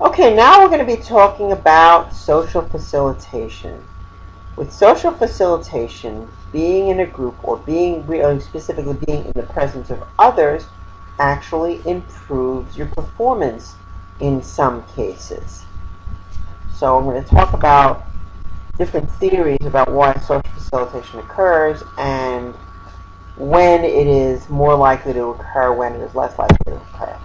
Okay, now we're going to be talking about social facilitation. With social facilitation, being in a group or being really specifically being in the presence of others actually improves your performance in some cases. So I'm going to talk about different theories about why social facilitation occurs and when it is more likely to occur, when it is less likely to occur.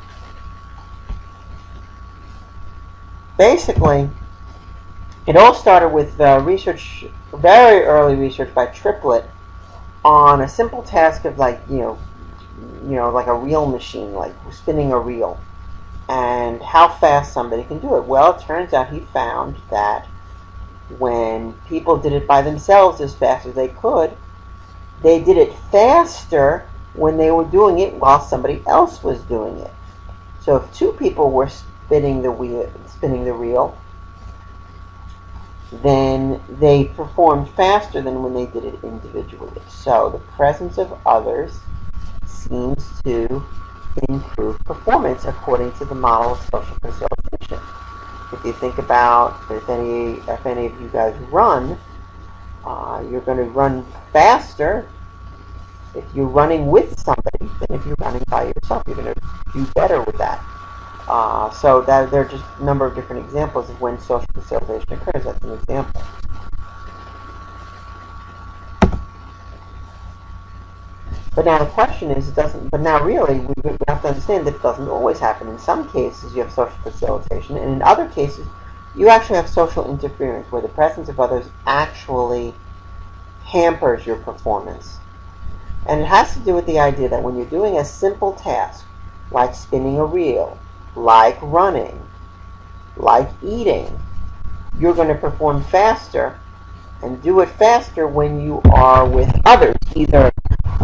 Basically, it all started with research, very early research by Triplett on a simple task of like a reel machine, like spinning a reel, and how fast somebody can do it. Well, it turns out he found that when people did it by themselves as fast as they could, they did it faster when they were doing it while somebody else was doing it. So if two people were spinning the reel, then they performed faster than when they did it individually. So the presence of others seems to improve performance according to the model of social facilitation. If you think about if any of you guys run, you're going to run faster if you're running with somebody than if you're running by yourself. You're going to do better with that. So that there are just a number of different examples of when social facilitation occurs. That's an example. But now the question is, it doesn't. But now really, we have to understand that it doesn't always happen. In some cases, you have social facilitation, and in other cases, you actually have social interference, where the presence of others actually hampers your performance. And it has to do with the idea that when you're doing a simple task, like spinning a reel, like running, like eating, you're going to perform faster and do it faster when you are with others, either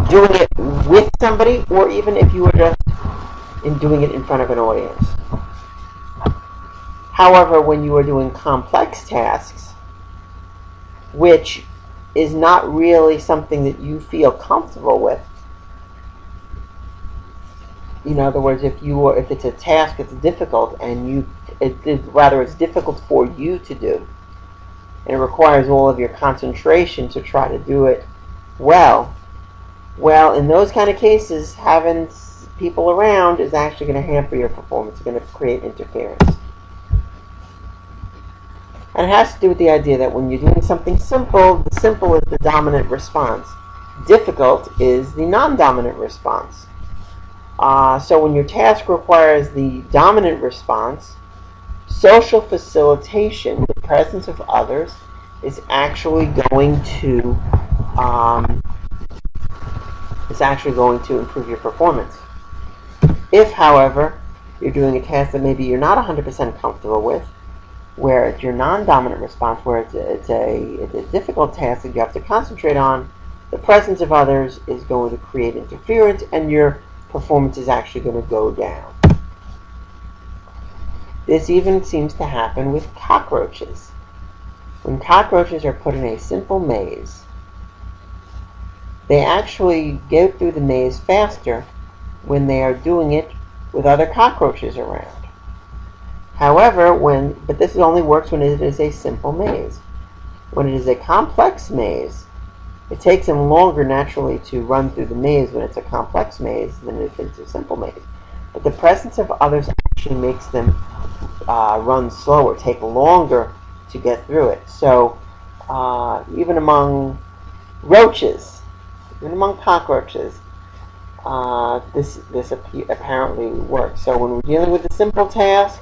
doing it with somebody or even if you are just doing it in front of an audience. However, when you are doing complex tasks, which is not really something that you feel comfortable with, in other words, if it's a task that's difficult and it's difficult for you to do, and it requires all of your concentration to try to do it well, in those kind of cases, having people around is actually going to hamper your performance. It's going to create interference. And it has to do with the idea that when you're doing something simple, the simple is the dominant response. Difficult is the non-dominant response. So when your task requires the dominant response, social facilitation, the presence of others, is actually going to improve your performance. If, however, you're doing a task that maybe you're not 100% comfortable with, where it's your non-dominant response, where it's a difficult task that you have to concentrate on, the presence of others is going to create interference, and your performance is actually going to go down. This even seems to happen with cockroaches. When cockroaches are put in a simple maze, they actually go through the maze faster when they are doing it with other cockroaches around. However, but this only works when it is a simple maze. When it is a complex maze, it takes them longer naturally to run through the maze when it's a complex maze than if it's a simple maze. But the presence of others actually makes them run slower, take longer to get through it. So even among roaches, even among cockroaches, this apparently works. So when we're dealing with a simple task,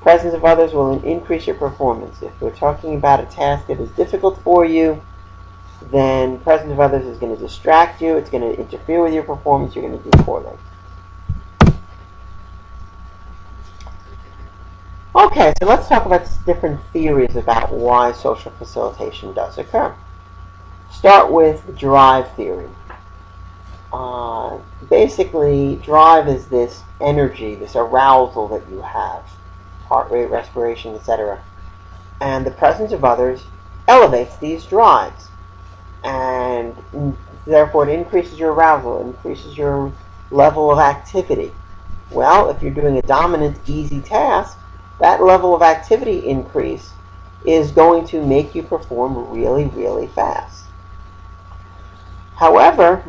presence of others will increase your performance. If we're talking about a task that is difficult for you, then presence of others is going to distract you. It's going to interfere with your performance. You're going to do poorly. Okay, so let's talk about different theories about why social facilitation does occur. Start with drive theory. Basically, drive is this energy, this arousal that you have, heart rate, respiration, etc. And the presence of others elevates these drives. And therefore it increases your arousal, it increases your level of activity. Well, if you're doing a dominant, easy task, that level of activity increase is going to make you perform really, really fast. However,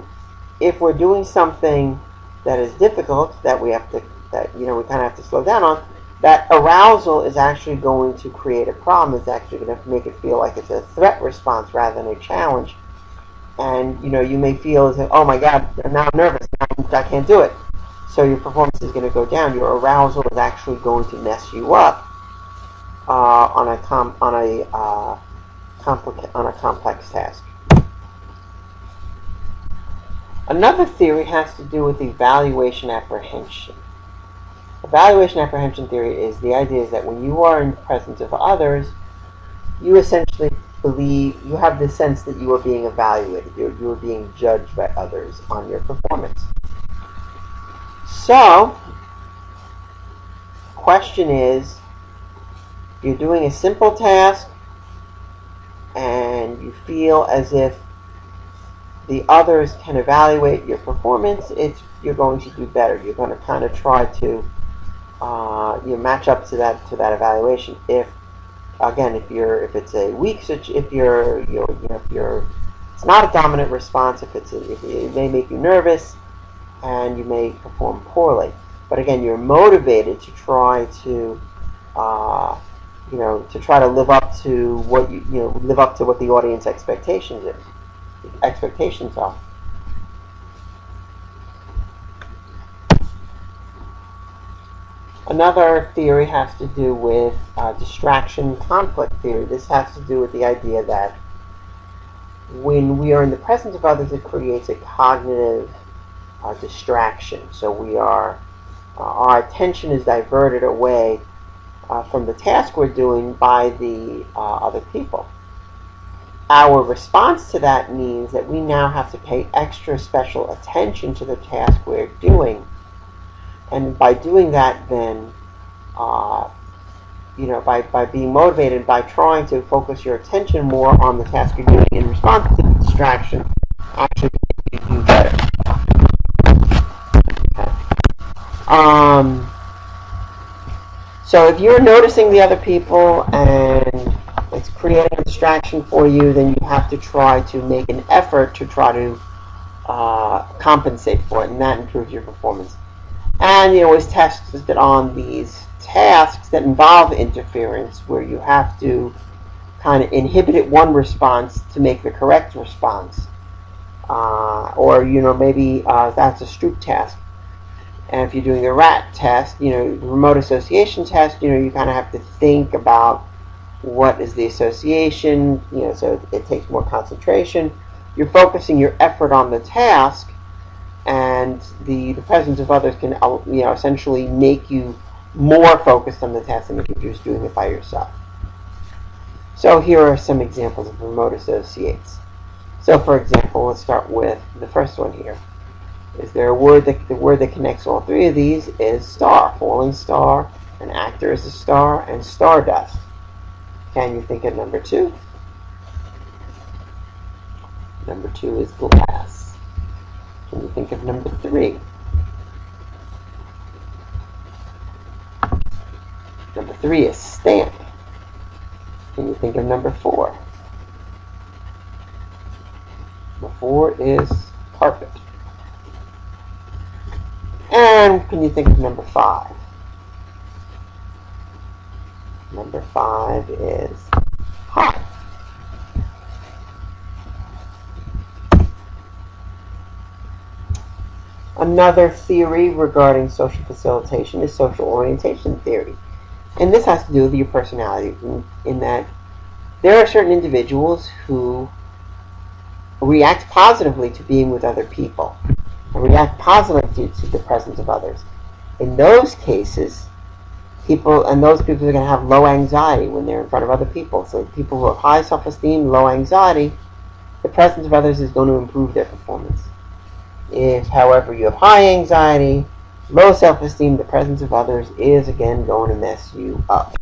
if we're doing something that is difficult, that we kind of have to slow down on, that arousal is actually going to create a problem. It's actually going to make it feel like it's a threat response rather than a challenge. And you may feel as if, oh my God, now I'm nervous, I can't do it. So your performance is going to go down. Your arousal is actually going to mess you up on a complex task. Another theory has to do with evaluation apprehension. Evaluation apprehension theory is the idea is that when you are in the presence of others, you essentially you have the sense that you are being evaluated. You are being judged by others on your performance. So, the question is, you're doing a simple task and you feel as if the others can evaluate your performance, you're going to do better. You're going to kind of try to match up to that evaluation. If it's a weak it's not a dominant response, if it may make you nervous and you may perform poorly. But again, you're motivated to try to live up to what the audience expectations are. Another theory has to do with distraction conflict theory. This has to do with the idea that when we are in the presence of others, it creates a cognitive distraction. So our attention is diverted away from the task we're doing by the other people. Our response to that means that we now have to pay extra special attention to the task we're doing. And by doing that, then, by being motivated, by trying to focus your attention more on the task you're doing in response to the distraction, actually you do better. Okay. So if you're noticing the other people and it's creating a distraction for you, then you have to try to make an effort to try to compensate for it, and that improves your performance. And always tested on these tasks that involve interference, where you have to kind of inhibit one response to make the correct response, or maybe that's a Stroop task. And if you're doing a RAT test, remote association test, you kind of have to think about what is the association. So it takes more concentration. You're focusing your effort on the task. And the presence of others can essentially make you more focused on the task than if you're just doing it by yourself. So here are some examples of remote associates. So for example, let's start with the first one here. Is there the word that connects all three of these is star, falling star, an actor is a star, and stardust. Can you think of number 2? Number 2 is glass. Can you think of number 3? Number 3 is stamp. Can you think of number 4? Number 4 is carpet. And can you think of number 5? Number 5 is hot. Another theory regarding social facilitation is social orientation theory. And this has to do with your personality, in that there are certain individuals who react positively to being with other people, and react positively to the presence of others. In those cases, those people are going to have low anxiety when they're in front of other people. So people who have high self-esteem, low anxiety, the presence of others is going to improve their performance. If, however, you have high anxiety, low self-esteem, the presence of others is again going to mess you up.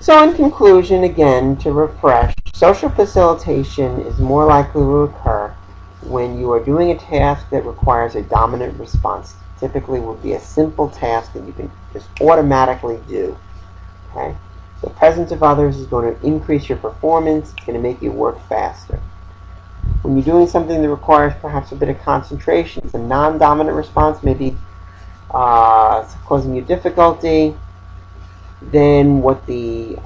So in conclusion, again, to refresh, social facilitation is more likely to occur when you are doing a task that requires a dominant response. Typically would be a simple task that you can just automatically do. Okay? The presence of others is going to increase your performance. It's going to make you work faster. When you're doing something that requires perhaps a bit of concentration, it's a non-dominant response, maybe causing you difficulty, then what the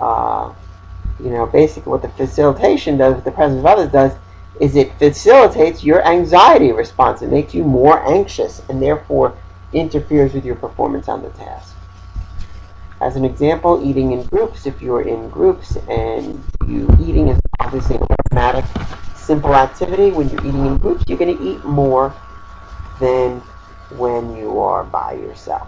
basically what the facilitation does, what the presence of others does, is it facilitates your anxiety response. It makes you more anxious and therefore interferes with your performance on the task. As an example, eating in groups. If you're in groups and eating is obviously an automatic, simple activity. When you're eating in groups, you're going to eat more than when you are by yourself.